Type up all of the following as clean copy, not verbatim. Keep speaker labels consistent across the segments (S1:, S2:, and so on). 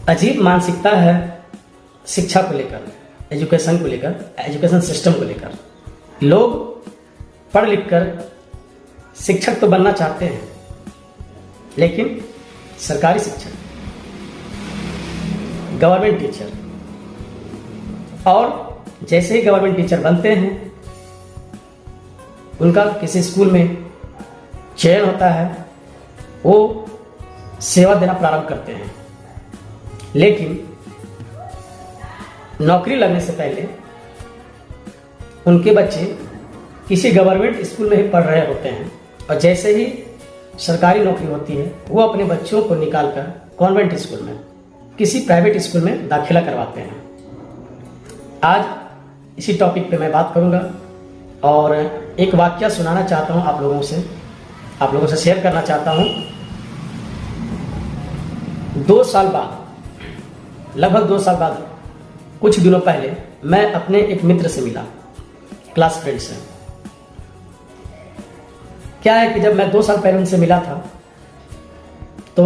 S1: अजीब मानसिकता है शिक्षा को लेकर, एजुकेशन को लेकर, एजुकेशन सिस्टम को लेकर। लोग पढ़ लिख कर शिक्षक तो बनना चाहते हैं, लेकिन सरकारी शिक्षक, गवर्नमेंट टीचर, और जैसे ही गवर्नमेंट टीचर बनते हैं उनका किसी स्कूल में चयन होता है, वो सेवा देना प्रारंभ करते हैं। लेकिन नौकरी लगने से पहले उनके बच्चे किसी गवर्नमेंट स्कूल में ही पढ़ रहे होते हैं, और जैसे ही सरकारी नौकरी होती है वो अपने बच्चों को निकालकर कॉन्वेंट स्कूल में, किसी प्राइवेट स्कूल में दाखिला करवाते हैं। आज इसी टॉपिक पे मैं बात करूंगा और एक वाकया सुनाना चाहता हूं आप लोगों से शेयर करना चाहता हूं। 2 साल बाद, लगभग 2 साल बाद, कुछ दिनों पहले मैं अपने एक मित्र से मिला, क्लास फ्रेंड से। क्या है कि जब मैं 2 साल पहले उनसे मिला था तो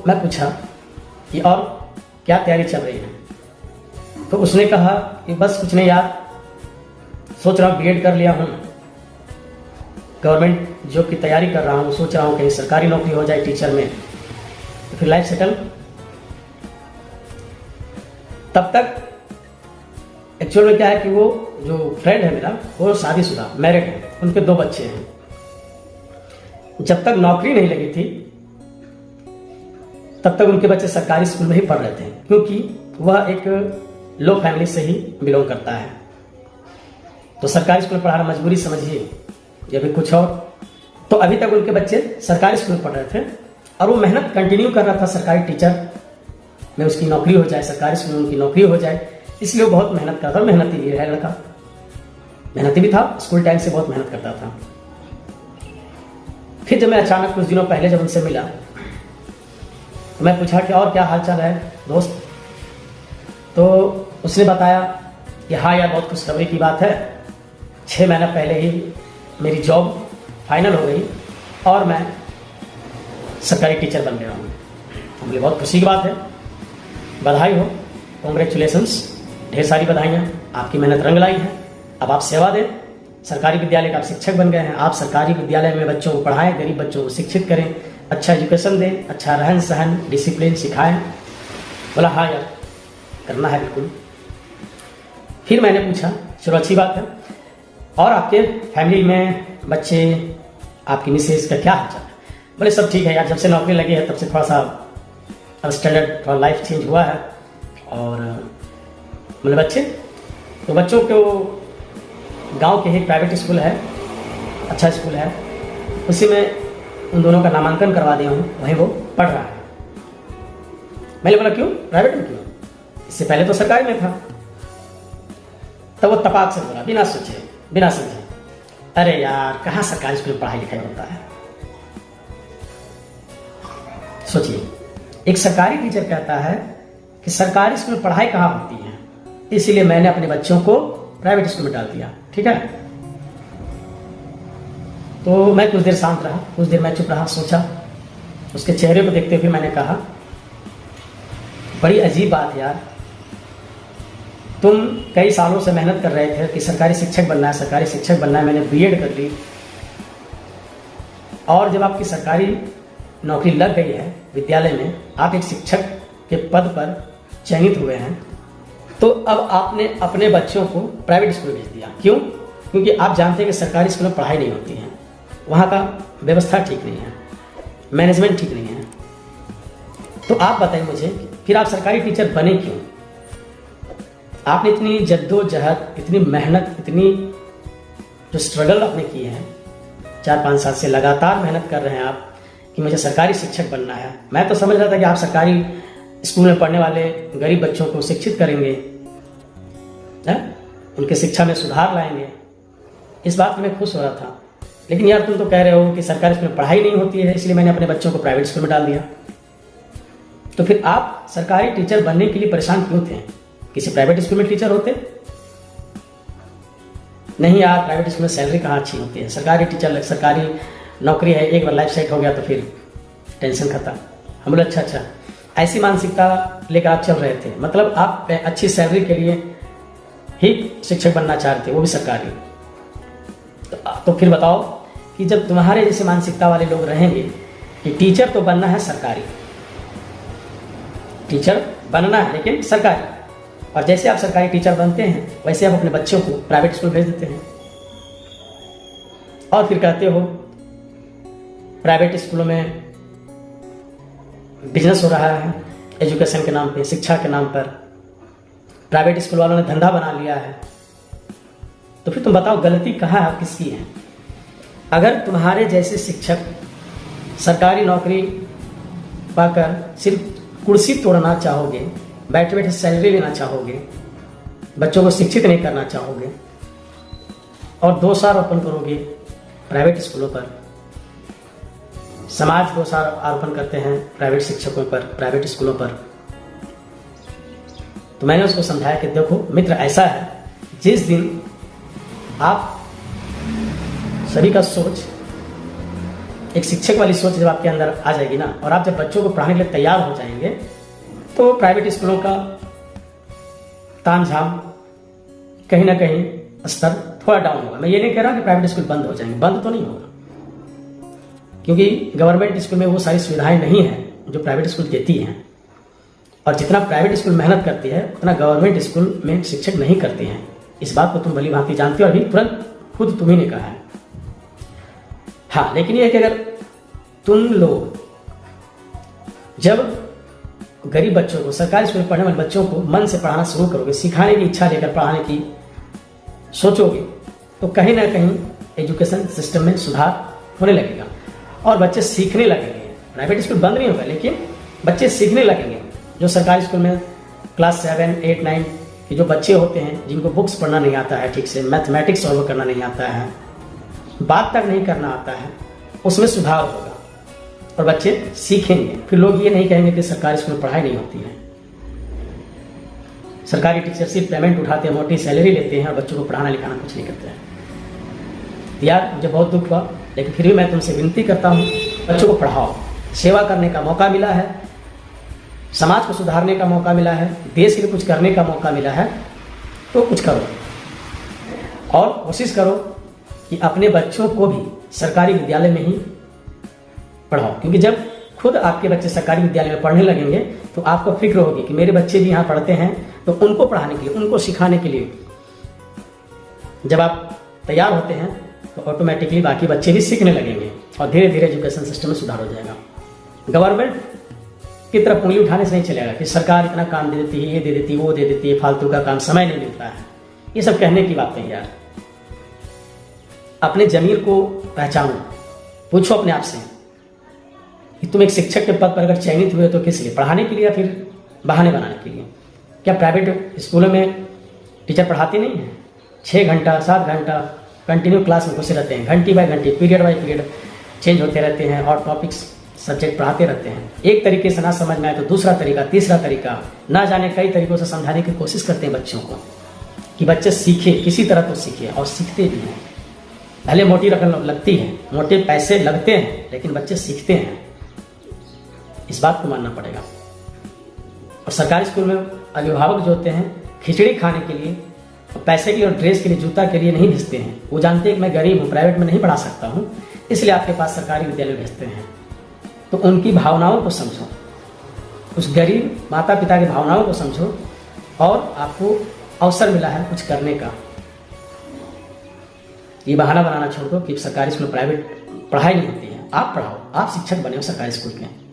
S1: मैं पूछा कि और क्या तैयारी चल रही है। तो उसने कहा कि बस कुछ नहीं यार, सोच रहा हूँ बीएड कर लिया हूँ, गवर्नमेंट जॉब की तैयारी कर रहा हूँ, सोच रहा हूँ कहीं सरकारी नौकरी हो जाए टीचर में, तो फिर लाइफ सेटल। तब तक एक्चुअल में क्या है कि वो जो फ्रेंड है मेरा, वो शादीशुदा, मैरिड है, उनके 2 बच्चे हैं। जब तक नौकरी नहीं लगी थी तब तक उनके बच्चे सरकारी स्कूल में ही पढ़ रहे थे, क्योंकि वह एक लो फैमिली से ही बिलोंग करता है। तो सरकारी स्कूल में पढ़ाना मजबूरी समझिए, या फिर कुछ और। तो अभी तक उनके बच्चे सरकारी स्कूल में पढ़ रहे थे और वो मेहनत कंटिन्यू कर रहा था, सरकारी टीचर में उसकी नौकरी हो जाए, सरकारी स्कूल में उनकी नौकरी हो जाए, इसलिए वो बहुत मेहनत करता था। मेहनती भी है लड़का, मेहनती भी था, स्कूल टाइम से बहुत मेहनत करता था। फिर जब मैं अचानक कुछ दिनों पहले जब उनसे मिला तो मैं पूछा कि और क्या हाल चाल है दोस्त। तो उसने बताया कि हाँ यार, बहुत खुशखबरी की बात है, 6 महीना पहले ही मेरी जॉब फाइनल हो गई और मैं सरकारी टीचर बन गया हूँ। मुझे बहुत खुशी की बात है, बधाई हो, कॉन्ग्रेचुलेशंस, ढेर सारी बधाइयाँ, आपकी मेहनत रंग लाई है। अब आप सेवा दें, सरकारी विद्यालय का आप शिक्षक बन गए हैं, आप सरकारी विद्यालय में बच्चों को पढ़ाएं, गरीब बच्चों को शिक्षित करें, अच्छा एजुकेशन दें, अच्छा रहन सहन डिसिप्लिन सिखाएं। बोला हाँ यार, करना है बिल्कुल। फिर मैंने पूछा, चलो अच्छी बात है, और आपके फैमिली में बच्चे, आपकी मिसेज का क्या हाल चाल है? बोले सब ठीक है यार, जब से नौकरी लगी है तब से थोड़ा सा अब स्टैंडर्ड, थोड़ा लाइफ चेंज हुआ है। और बोले बच्चे, तो बच्चों को गांव के ही प्राइवेट स्कूल है, अच्छा स्कूल है, उसी में उन दोनों का नामांकन करवा दिया हूँ, वहीं वो पढ़ रहा है। मैंने बोला क्यों, प्राइवेट में क्यों, इससे पहले तो सरकारी में था। तब वो तपाक से बोला, बिना सोचे बिना समझे, अरे यार कहाँ सरकारी स्कूल में पढ़ाई लिखाई होता है। सोचिए, एक सरकारी टीचर कहता है कि सरकारी स्कूल में पढ़ाई कहाँ होती है, इसीलिए मैंने अपने बच्चों को प्राइवेट स्कूल में डाल दिया। ठीक है, तो मैं कुछ देर शांत रहा, कुछ देर मैं चुप रहा, सोचा। उसके चेहरे को देखते हुए मैंने कहा, बड़ी अजीब बात यार, तुम कई सालों से मेहनत कर रहे थे कि सरकारी शिक्षक बनना है, सरकारी शिक्षक बनना है, मैंने बीएड कर ली, और जब आपकी सरकारी नौकरी लग गई है विद्यालय में, आप एक शिक्षक के पद पर चयनित हुए हैं, तो अब आपने अपने बच्चों को प्राइवेट स्कूल भेज दिया। क्यों? क्योंकि आप जानते हैं कि सरकारी स्कूल में पढ़ाई नहीं होती है, वहाँ का व्यवस्था ठीक नहीं है, मैनेजमेंट ठीक नहीं है। तो आप बताइए मुझे, फिर आप सरकारी टीचर बने क्यों? आपने इतनी जद्दोजहद, इतनी मेहनत, इतनी जो स्ट्रगल आपने की है, 4-5 साल से लगातार मेहनत कर रहे हैं आप कि मुझे सरकारी शिक्षक बनना है। मैं तो समझ रहा था कि आप सरकारी स्कूल में पढ़ने वाले गरीब बच्चों को शिक्षित करेंगे, उनके शिक्षा में सुधार लाएंगे, इस बात में मैं खुश हो रहा था। लेकिन यार तुम तो कह रहे हो कि सरकारी स्कूल में पढ़ाई नहीं होती है, इसलिए मैंने अपने बच्चों को प्राइवेट स्कूल में डाल दिया। तो फिर आप सरकारी टीचर बनने के लिए परेशान क्यों थे? किसी प्राइवेट स्कूल में टीचर होते? नहीं यार, प्राइवेट स्कूल में सैलरी कहाँ अच्छी होती है, सरकारी टीचर, सरकारी नौकरी है, एक बार लाइफ सेट हो गया तो फिर टेंशन खत्म। हम बोले अच्छा, ऐसी मानसिकता लेकर आप चल रहे थे, मतलब आप अच्छी सैलरी के लिए ही शिक्षक बनना चाह रहे थे, वो भी सरकारी। तो फिर बताओ कि जब तुम्हारे जैसे मानसिकता वाले लोग रहेंगे कि टीचर तो बनना है सरकारी, टीचर बनना है लेकिन सरकारी, और जैसे आप सरकारी टीचर बनते हैं वैसे आप अपने बच्चों को प्राइवेट स्कूल भेज देते हैं और फिर कहते हो प्राइवेट स्कूलों में बिजनेस हो रहा है, एजुकेशन के नाम पे, शिक्षा के नाम पर प्राइवेट स्कूल वालों ने धंधा बना लिया है। तो फिर तुम बताओ गलती कहाँ है, किसकी है? अगर तुम्हारे जैसे शिक्षक सरकारी नौकरी पाकर सिर्फ कुर्सी तोड़ना चाहोगे, बैठे बैठे सैलरी लेना चाहोगे, बच्चों को शिक्षित नहीं करना चाहोगे और दोषारोपण करोगे प्राइवेट स्कूलों पर, समाज दोषारोपण करते हैं प्राइवेट शिक्षकों पर, प्राइवेट स्कूलों पर, तो मैंने उसको समझाया कि देखो मित्र, ऐसा है जिस दिन आप सभी का सोच, एक शिक्षक वाली सोच जब आपके अंदर आ जाएगी ना, और आप जब बच्चों को पढ़ाने के लिए तैयार हो जाएंगे, तो प्राइवेट स्कूलों का तामझाम कहीं ना कहीं स्तर थोड़ा डाउन होगा। मैं ये नहीं कह रहा कि प्राइवेट स्कूल बंद हो जाएंगे, बंद तो नहीं होगा, क्योंकि गवर्नमेंट स्कूल में वो सारी सुविधाएं नहीं हैं जो प्राइवेट स्कूल देती हैं, और जितना प्राइवेट स्कूल मेहनत करती है उतना गवर्नमेंट स्कूल में शिक्षक नहीं करते हैं। इस बात को तुम भली भांति जानते हो और अभी तुरंत खुद तुम्ही ने कहा है। हाँ, लेकिन ये कि अगर तुम लोग जब गरीब बच्चों को, सरकारी स्कूल में पढ़ने वाले बच्चों को मन से पढ़ाना शुरू करोगे, सिखाने की इच्छा लेकर पढ़ाने की सोचोगे, तो कहीं ना कहीं एजुकेशन सिस्टम में सुधार होने लगेगा और बच्चे सीखने लगेंगे। प्राइवेट स्कूल बंद नहीं होगा, लेकिन बच्चे सीखने लगेंगे। जो सरकारी स्कूल में क्लास 7, 8, 9 के जो बच्चे होते हैं, जिनको बुक्स पढ़ना नहीं आता है ठीक से, मैथमेटिक्स सॉल्व करना नहीं आता है, बात तक नहीं करना आता है, उसमें सुधार होगा और बच्चे सीखेंगे। फिर लोग ये नहीं कहेंगे कि सरकारी स्कूल में पढ़ाई नहीं होती है। सरकारी टीचर सिर्फ पेमेंट उठाते हैं, मोटी सैलरी लेते हैं और बच्चों को पढ़ाना लिखाना कुछ नहीं करते हैं। यार मुझे बहुत दुख हुआ, लेकिन फिर भी मैं तुमसे विनती करता हूँ, बच्चों को पढ़ाओ। सेवा करने का मौका मिला है, समाज को सुधारने का मौका मिला है, देश के लिए कुछ करने का मौका मिला है, तो कुछ करो और कोशिश करो कि अपने बच्चों को भी सरकारी विद्यालय में ही पढ़ाओ। क्योंकि जब खुद आपके बच्चे सरकारी विद्यालय में पढ़ने लगेंगे तो आपको फिक्र होगी कि मेरे बच्चे भी यहाँ पढ़ते हैं, तो उनको पढ़ाने के लिए, उनको सिखाने के लिए जब आप तैयार होते हैं तो ऑटोमेटिकली बाकी बच्चे भी सीखने लगेंगे और धीरे धीरे एजुकेशन सिस्टम में सुधार हो जाएगा। गवर्नमेंट की तरफ उंगली उठाने से नहीं चलेगा कि सरकार इतना काम दे देती है, ये दे देती है, वो दे देती है, फालतू का काम, समय नहीं मिलता है। ये सब कहने की बातें हैं यार। अपने जमीर को पहचानो, पूछो अपने आप से कि तुम एक शिक्षक के पद पर अगर चयनित हुए तो किस लिए, पढ़ाने के लिए या फिर बहाने बनाने के लिए? क्या प्राइवेट स्कूलों में टीचर पढ़ाते नहीं हैं? 6 घंटा 7 घंटा कंटिन्यू क्लास में घुसे रहते हैं, घंटी बाय घंटी, पीरियड बाय पीरियड चेंज होते रहते हैं और टॉपिक्स सब्जेक्ट पढ़ाते रहते हैं। एक तरीके से ना समझ में आए तो दूसरा तरीका, तीसरा तरीका, ना जाने कई तरीकों से समझाने की कोशिश करते हैं बच्चों को कि बच्चे सीखे, किसी तरह तो सीखे, और सीखते भी हैं। भले मोटी रकम लगती है, मोटे पैसे लगते हैं, लेकिन बच्चे सीखते हैं, इस बात को मानना पड़ेगा। और सरकारी स्कूल में अभिभावक जो होते हैं खिचड़ी खाने के लिए, पैसे के लिए और ड्रेस के लिए, जूता के लिए नहीं भेजते हैं। वो जानते हैं कि मैं गरीब हूँ, प्राइवेट में नहीं पढ़ा सकता हूँ, इसलिए आपके पास सरकारी विद्यालय भेजते हैं। तो उनकी भावनाओं को समझो, उस गरीब माता पिता की भावनाओं को समझो, और आपको अवसर मिला है कुछ करने का। ये बहाना बनाना छोड़ दो कि सरकारी स्कूल में प्राइवेट पढ़ाई नहीं होती है। आप पढ़ाओ, आप शिक्षक बने हो सरकारी स्कूल के।